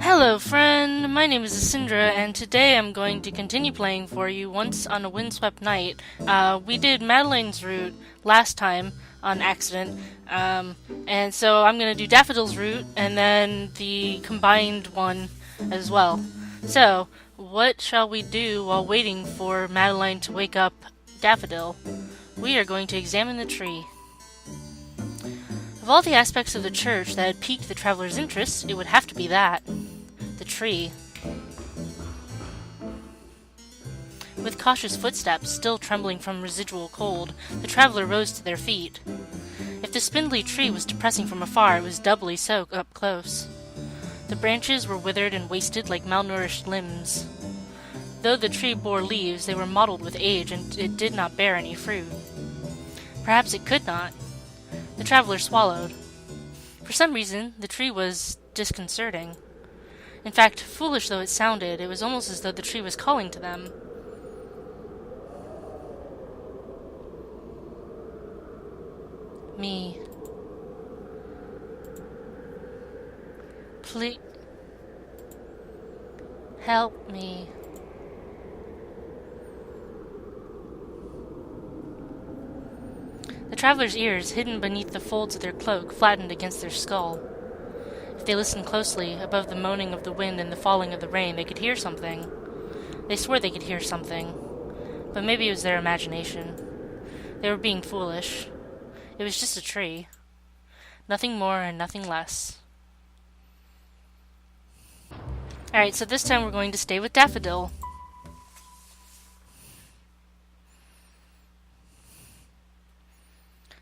Hello friend, my name is Asindra and today I'm going to continue playing for you Once on a Windswept Night. We did Madeline's route last time on accident, and so I'm going to do Daffodil's route and then the combined one as well. So, what shall we do while waiting for Madeline to wake up Daffodil? We are going to examine the tree. Of all the aspects of the church that had piqued the traveler's interest, it would have to be that. The tree. With cautious footsteps, still trembling from residual cold, the traveler rose to their feet. If the spindly tree was depressing from afar, it was doubly so up close. The branches were withered and wasted like malnourished limbs. Though the tree bore leaves, they were mottled with age, and it did not bear any fruit. Perhaps it could not. The traveler swallowed. For some reason, the tree was disconcerting. In fact, foolish though it sounded, it was almost as though the tree was calling to them. Me. Please. Help me. The traveler's ears, hidden beneath the folds of their cloak, flattened against their skull. If they listened closely, above the moaning of the wind and the falling of the rain, they could hear something. They swore they could hear something. But maybe it was their imagination. They were being foolish. It was just a tree. Nothing more and nothing less. Alright, so this time we're going to stay with Daffodil.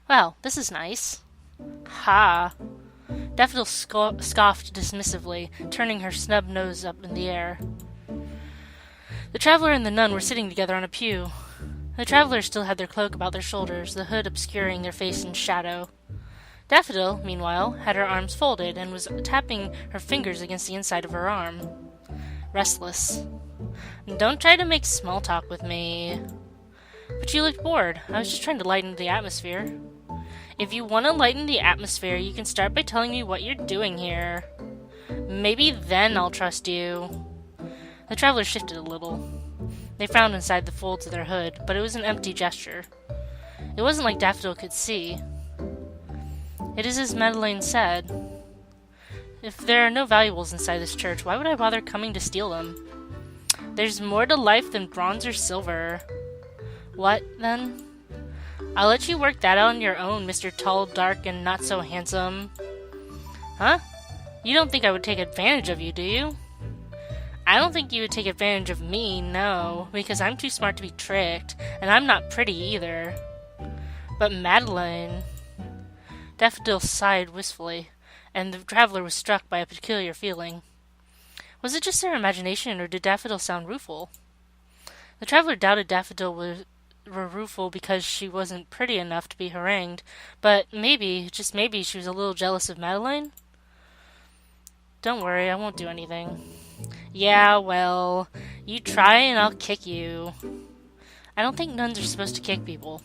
Well, this is nice. Ha! Daffodil scoffed dismissively, turning her snub nose up in the air. The traveler and the nun were sitting together on a pew. The traveler still had their cloak about their shoulders, the hood obscuring their face in shadow. Daffodil, meanwhile, had her arms folded and was tapping her fingers against the inside of her arm. Restless. Don't try to make small talk with me. But you looked bored. I was just trying to lighten the atmosphere. If you want to lighten the atmosphere, you can start by telling me what you're doing here. Maybe then I'll trust you. The traveler shifted a little. They frowned inside the folds of their hood, but it was an empty gesture. It wasn't like Daffodil could see. It is as Madeleine said. If there are no valuables inside this church, why would I bother coming to steal them? There's more to life than bronze or silver. What, then? I'll let you work that out on your own, Mr. Tall, Dark, and Not So Handsome. Huh? You don't think I would take advantage of you, do you? I don't think you would take advantage of me, no, because I'm too smart to be tricked, and I'm not pretty either. But Madeline... Daffodil sighed wistfully, and the traveler was struck by a peculiar feeling. Was it just their imagination, or did Daffodil sound rueful? The traveler doubted Daffodil were rueful because she wasn't pretty enough to be harangued, but maybe, just maybe, she was a little jealous of Madeline? Don't worry, I won't do anything. Yeah, well, you try and I'll kick you. I don't think nuns are supposed to kick people.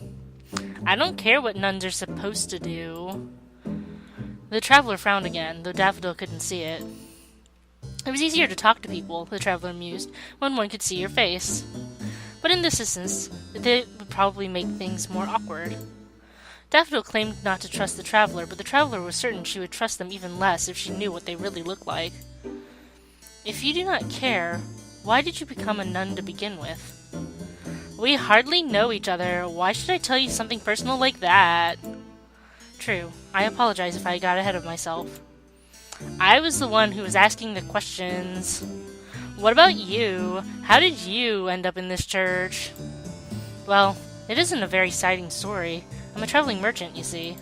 I don't care what nuns are supposed to do. The traveler frowned again, though Daffodil couldn't see it. It was easier to talk to people, the traveler mused, when one could see your face. But in this instance, it would probably make things more awkward. Daffodil claimed not to trust the traveler, but the traveler was certain she would trust them even less if she knew what they really looked like. If you do not care, why did you become a nun to begin with? We hardly know each other. Why should I tell you something personal like that? True. I apologize if I got ahead of myself. I was the one who was asking the questions. What about you? How did you end up in this church? Well, it isn't a very exciting story. I'm a traveling merchant, you see.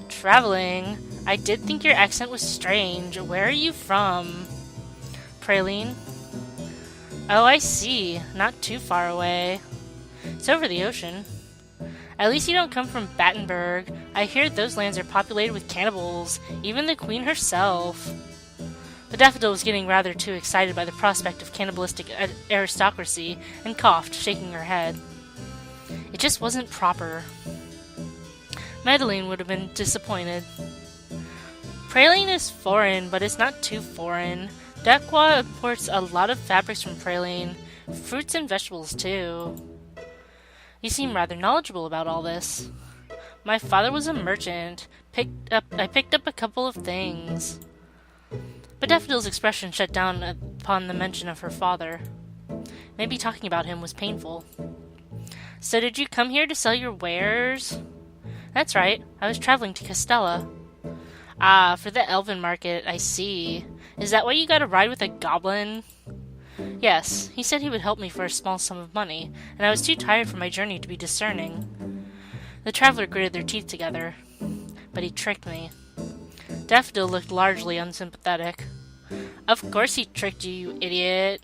Traveling? I did think your accent was strange. Where are you from? Praline. Oh, I see. Not too far away. It's over the ocean. At least you don't come from Battenberg. I hear those lands are populated with cannibals, even the queen herself. The Daffodil was getting rather too excited by the prospect of cannibalistic aristocracy, and coughed, shaking her head. It just wasn't proper. Madeline would have been disappointed. Praline is foreign, but it's not too foreign. Dequa imports a lot of fabrics from Praline, fruits and vegetables too. You seem rather knowledgeable about all this. My father was a merchant. I picked up a couple of things. But Daffodil's expression shut down upon the mention of her father. Maybe talking about him was painful. So did you come here to sell your wares? That's right. I was traveling to Castella. Ah, for the elven market, I see. Is that why you got a ride with a goblin? Yes, he said he would help me for a small sum of money, and I was too tired from my journey to be discerning. The traveler gritted their teeth together. But he tricked me. Daffodil looked largely unsympathetic. Of course he tricked you, you idiot.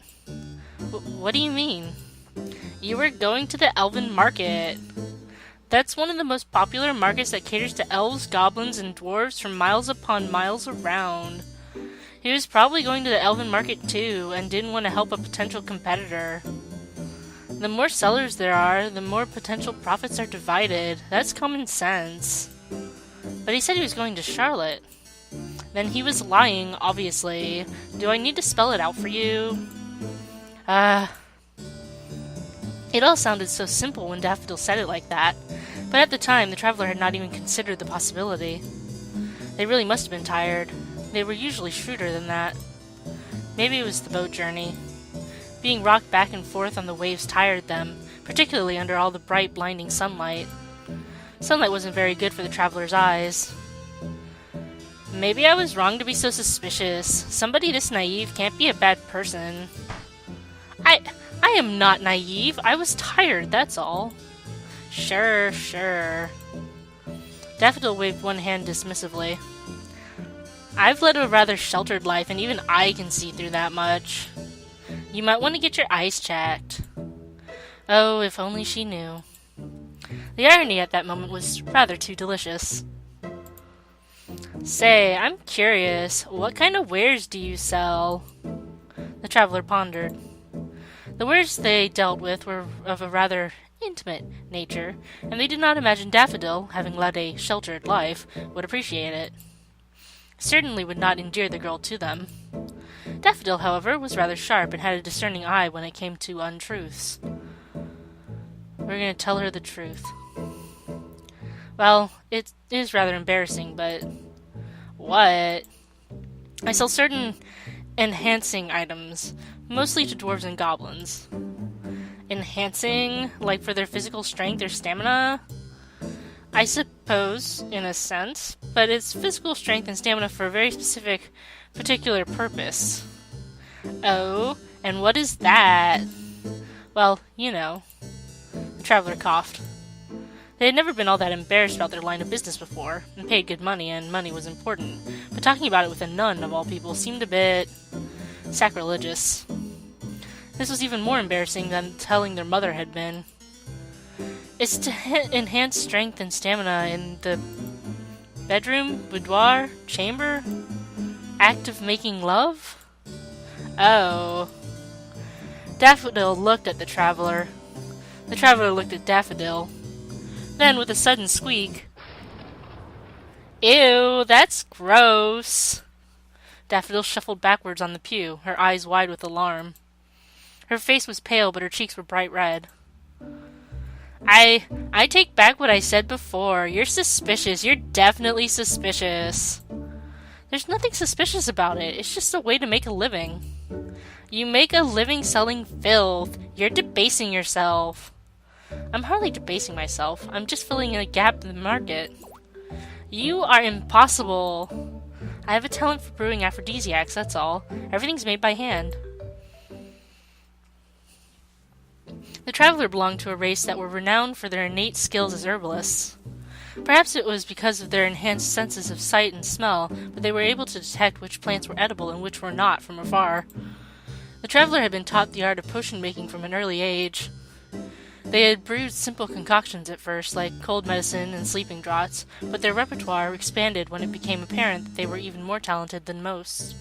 What do you mean? You were going to the elven market. That's one of the most popular markets that caters to elves, goblins, and dwarves from miles upon miles around. He was probably going to the elven market too, and didn't want to help a potential competitor. The more sellers there are, the more potential profits are divided. That's common sense. But he said he was going to Charlotte. Then he was lying, obviously. Do I need to spell it out for you? It all sounded so simple when Daffodil said it like that, but at the time the traveler had not even considered the possibility. They really must have been tired. They were usually shrewder than that. Maybe it was the boat journey. Being rocked back and forth on the waves tired them, particularly under all the bright, blinding sunlight. Sunlight wasn't very good for the traveler's eyes. Maybe I was wrong to be so suspicious. Somebody this naive can't be a bad person. I am not naive. I was tired, that's all. Sure. Daffodil waved one hand dismissively. I've led a rather sheltered life, and even I can see through that much. You might want to get your eyes checked. Oh, if only she knew. The irony at that moment was rather too delicious. Say, I'm curious, what kind of wares do you sell? The traveler pondered. The wares they dealt with were of a rather intimate nature, and they did not imagine Daffodil, having led a sheltered life, would appreciate it. Certainly would not endear the girl to them. Daffodil, however, was rather sharp and had a discerning eye when it came to untruths. We're going to tell her the truth. Well, it is rather embarrassing, but... What? I sell certain enhancing items, mostly to dwarves and goblins. Enhancing? Like for their physical strength or stamina? I suppose, in a sense, but it's physical strength and stamina for a very specific, particular purpose. Oh, and what is that? Well, you know. The traveler coughed. They had never been all that embarrassed about their line of business before, and paid good money, and money was important. But talking about it with a nun, of all people, seemed a bit... sacrilegious. This was even more embarrassing than telling their mother had been. It's to enhance strength and stamina in the bedroom, boudoir, chamber, act of making love? Oh. Daffodil looked at the traveler. The traveler looked at Daffodil. Then, with a sudden squeak, Ew, that's gross. Daffodil shuffled backwards on the pew, her eyes wide with alarm. Her face was pale, but her cheeks were bright red. I take back what I said before. You're suspicious. You're definitely suspicious. There's nothing suspicious about it. It's just a way to make a living. You make a living selling filth. You're debasing yourself. I'm hardly debasing myself. I'm just filling in a gap in the market. You are impossible. I have a talent for brewing aphrodisiacs, that's all. Everything's made by hand. The traveler belonged to a race that were renowned for their innate skills as herbalists. Perhaps it was because of their enhanced senses of sight and smell, but they were able to detect which plants were edible and which were not from afar. The traveler had been taught the art of potion making from an early age. They had brewed simple concoctions at first, like cold medicine and sleeping draughts, but their repertoire expanded when it became apparent that they were even more talented than most.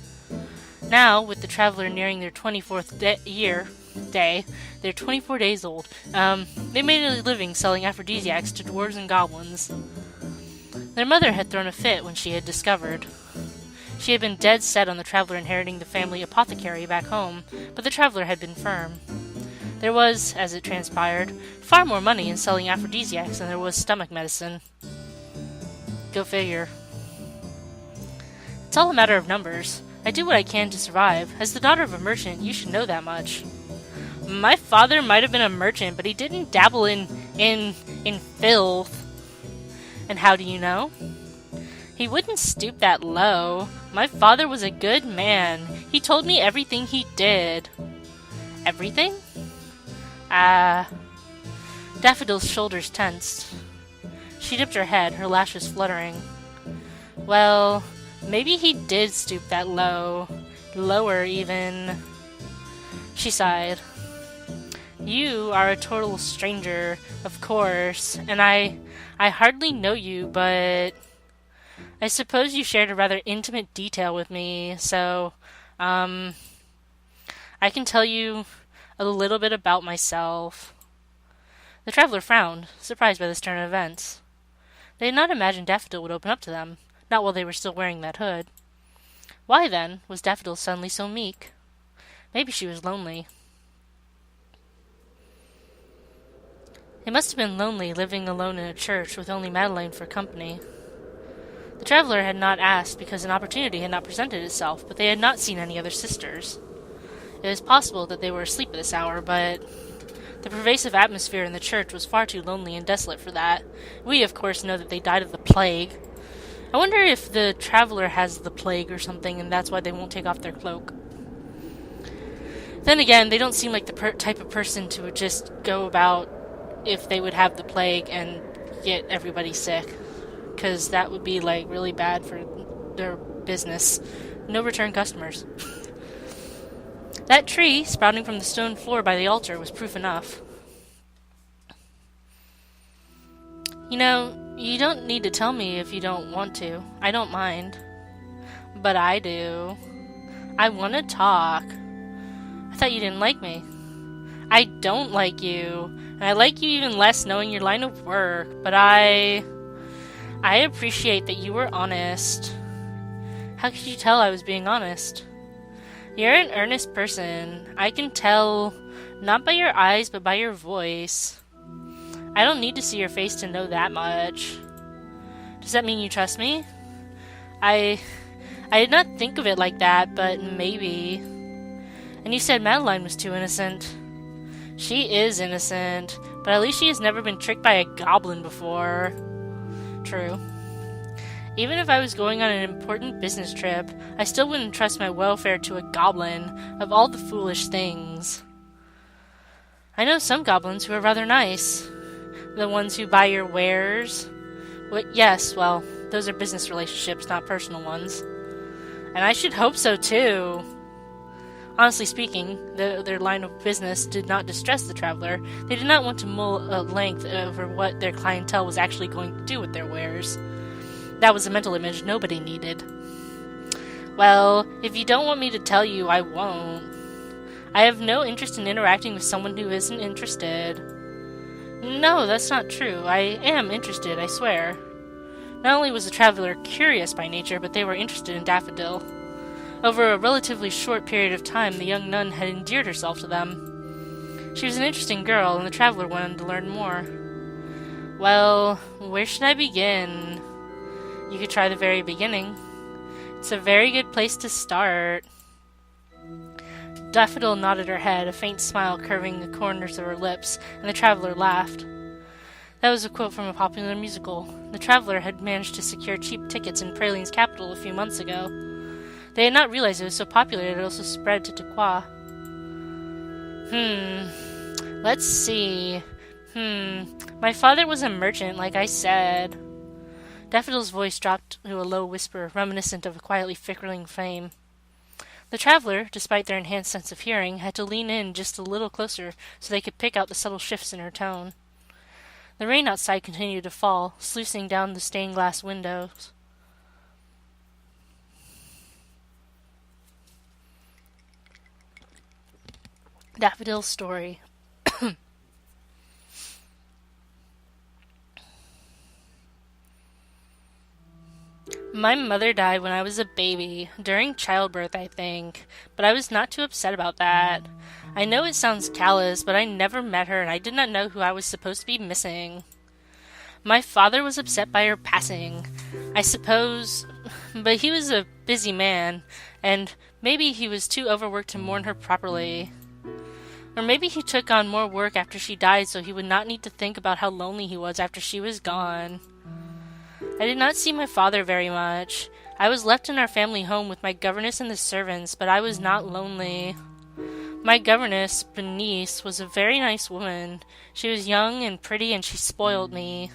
Now, with the traveler nearing their 24th day, they're 24 days old, they made a living selling aphrodisiacs to dwarves and goblins. Their mother had thrown a fit when she had discovered. She had been dead set on the traveler inheriting the family apothecary back home, but the traveler had been firm. There was, as it transpired, far more money in selling aphrodisiacs than there was stomach medicine. Go figure. It's all a matter of numbers. I do what I can to survive. As the daughter of a merchant, you should know that much. My father might have been a merchant, but he didn't dabble in filth. And how do you know? He wouldn't stoop that low. My father was a good man. He told me everything he did. Everything? Daffodil's shoulders tensed. She dipped her head, her lashes fluttering. Well, maybe he did stoop that low. Lower, even. She sighed. You are a total stranger, of course, and I hardly know you, but I suppose you shared a rather intimate detail with me, so, I can tell you a little bit about myself. The traveler frowned, surprised by this turn of events. They had not imagined Daffodil would open up to them, not while they were still wearing that hood. Why, then, was Daffodil suddenly so meek? Maybe she was lonely. It must have been lonely living alone in a church with only Madeline for company. The traveler had not asked because an opportunity had not presented itself, but they had not seen any other sisters. It was possible that they were asleep at this hour, but the pervasive atmosphere in the church was far too lonely and desolate for that. We, of course, know that they died of the plague. I wonder if the traveler has the plague or something, and that's why they won't take off their cloak. Then again, they don't seem like the type of person to just go about if they would have the plague and get everybody sick, because that would be like really bad for their business. No return customers. That tree sprouting from the stone floor by the altar was proof enough. You know, you don't need to tell me if you don't want to. I don't mind. But I do. I want to talk. I thought you didn't like me. I don't like you. And I like you even less knowing your line of work. But I appreciate that you were honest. How could you tell I was being honest? You're an earnest person. I can tell, not by your eyes, but by your voice. I don't need to see your face to know that much. Does that mean you trust me? I did not think of it like that, but maybe. And you said Madeline was too innocent. She is innocent, but at least she has never been tricked by a goblin before. True. Even if I was going on an important business trip, I still wouldn't trust my welfare to a goblin, of all the foolish things. I know some goblins who are rather nice. The ones who buy your wares. Yes, well, those are business relationships, not personal ones. And I should hope so, too. Honestly speaking, their line of business did not distress the traveler. They did not want to mull at length over what their clientele was actually going to do with their wares. That was a mental image nobody needed. Well, if you don't want me to tell you, I won't. I have no interest in interacting with someone who isn't interested. No, that's not true. I am interested, I swear. Not only was the traveler curious by nature, but they were interested in Daffodil. Over a relatively short period of time, the young nun had endeared herself to them. She was an interesting girl, and the traveler wanted to learn more. Well, where should I begin? You could try the very beginning. It's a very good place to start. Daffodil nodded her head, a faint smile curving the corners of her lips, and the traveler laughed. That was a quote from a popular musical. The traveler had managed to secure cheap tickets in Praline's capital a few months ago. They had not realized it was so popular it also spread to Tequa. Let's see. My father was a merchant, like I said. Daffodil's voice dropped to a low whisper, reminiscent of a quietly flickering flame. The traveler, despite their enhanced sense of hearing, had to lean in just a little closer so they could pick out the subtle shifts in her tone. The rain outside continued to fall, sluicing down the stained glass windows. Daffodil's story. My mother died when I was a baby, during childbirth, I think, but I was not too upset about that. I know it sounds callous, but I never met her and I did not know who I was supposed to be missing. My father was upset by her passing, I suppose, but he was a busy man, and maybe he was too overworked to mourn her properly. Or maybe he took on more work after she died so he would not need to think about how lonely he was after she was gone. I did not see my father very much. I was left in our family home with my governess and the servants, but I was not lonely. My governess, Bernice, was a very nice woman. She was young and pretty, and she spoiled me.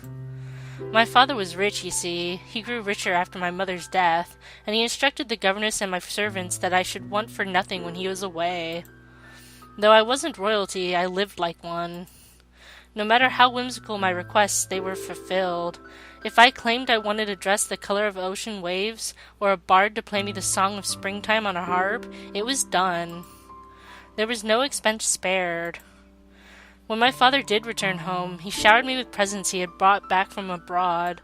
My father was rich, you see. He grew richer after my mother's death, and he instructed the governess and my servants that I should want for nothing when he was away. Though I wasn't royalty, I lived like one. No matter how whimsical my requests, they were fulfilled. If I claimed I wanted a dress the color of ocean waves, or a bard to play me the song of springtime on a harp, it was done. There was no expense spared. When my father did return home, he showered me with presents he had brought back from abroad.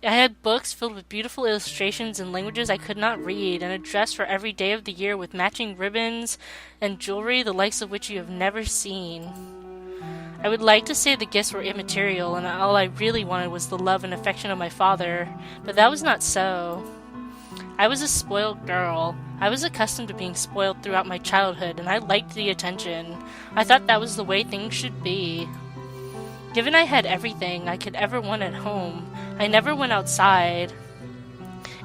I had books filled with beautiful illustrations in languages I could not read, and a dress for every day of the year with matching ribbons and jewelry the likes of which you have never seen. I would like to say the gifts were immaterial, and all I really wanted was the love and affection of my father, but that was not so. I was a spoiled girl. I was accustomed to being spoiled throughout my childhood, and I liked the attention. I thought that was the way things should be. Given I had everything I could ever want at home, I never went outside.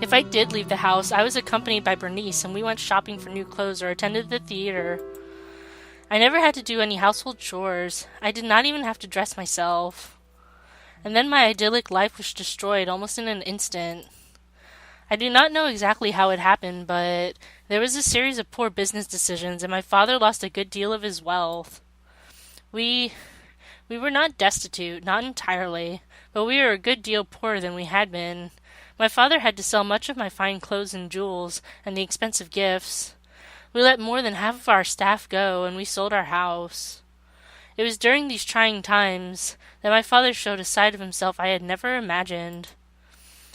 If I did leave the house, I was accompanied by Bernice, and we went shopping for new clothes or attended the theater. I never had to do any household chores. I did not even have to dress myself. And then my idyllic life was destroyed almost in an instant. I do not know exactly how it happened, but there was a series of poor business decisions, and my father lost a good deal of his wealth. We were not destitute, not entirely, but we were a good deal poorer than we had been. My father had to sell much of my fine clothes and jewels, and the expensive gifts. We let more than half of our staff go, and we sold our house. It was during these trying times that my father showed a side of himself I had never imagined.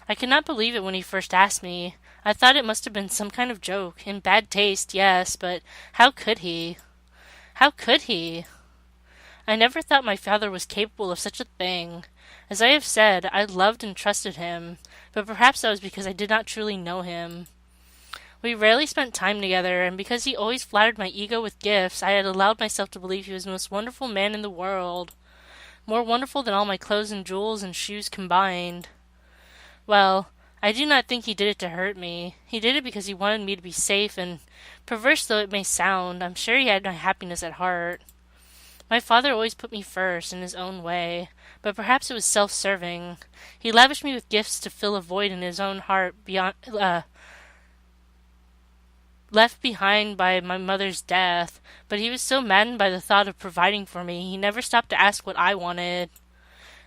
I could not believe it when he first asked me. I thought it must have been some kind of joke. In bad taste, yes, but how could he? How could he? I never thought my father was capable of such a thing. As I have said, I loved and trusted him, but perhaps that was because I did not truly know him. We rarely spent time together, and because he always flattered my ego with gifts, I had allowed myself to believe he was the most wonderful man in the world. More wonderful than all my clothes and jewels and shoes combined. Well, I do not think he did it to hurt me. He did it because he wanted me to be safe, and, perverse though it may sound, I'm sure he had my happiness at heart. My father always put me first, in his own way, but perhaps it was self-serving. He lavished me with gifts to fill a void in his own heart left behind by my mother's death, but he was so maddened by the thought of providing for me, he never stopped to ask what I wanted.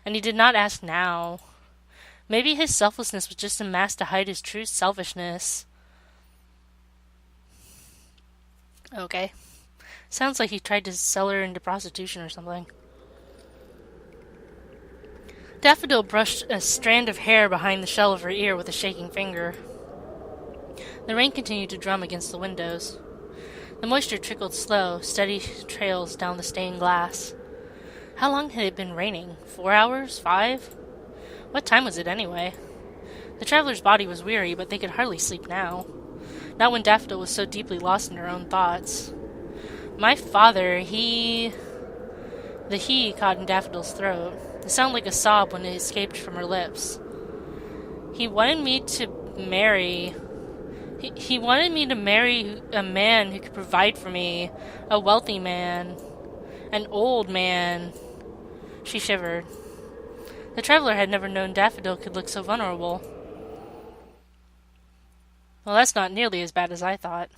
And he did not ask now. Maybe his selflessness was just a mask to hide his true selfishness. Okay. Sounds like he tried to sell her into prostitution or something. Daffodil brushed a strand of hair behind the shell of her ear with a shaking finger. The rain continued to drum against the windows. The moisture trickled slow, steady trails down the stained glass. How long had it been raining? 4 hours? 5? What time was it, anyway? The traveler's body was weary, but they could hardly sleep now. Not when Daffodil was so deeply lost in her own thoughts. My father, The he caught in Daffodil's throat. It sounded like a sob when it escaped from her lips. He wanted me to marry... He wanted me to marry a man who could provide for me. A wealthy man. An old man. She shivered. The traveler had never known Daffodil could look so vulnerable. Well, that's not nearly as bad as I thought.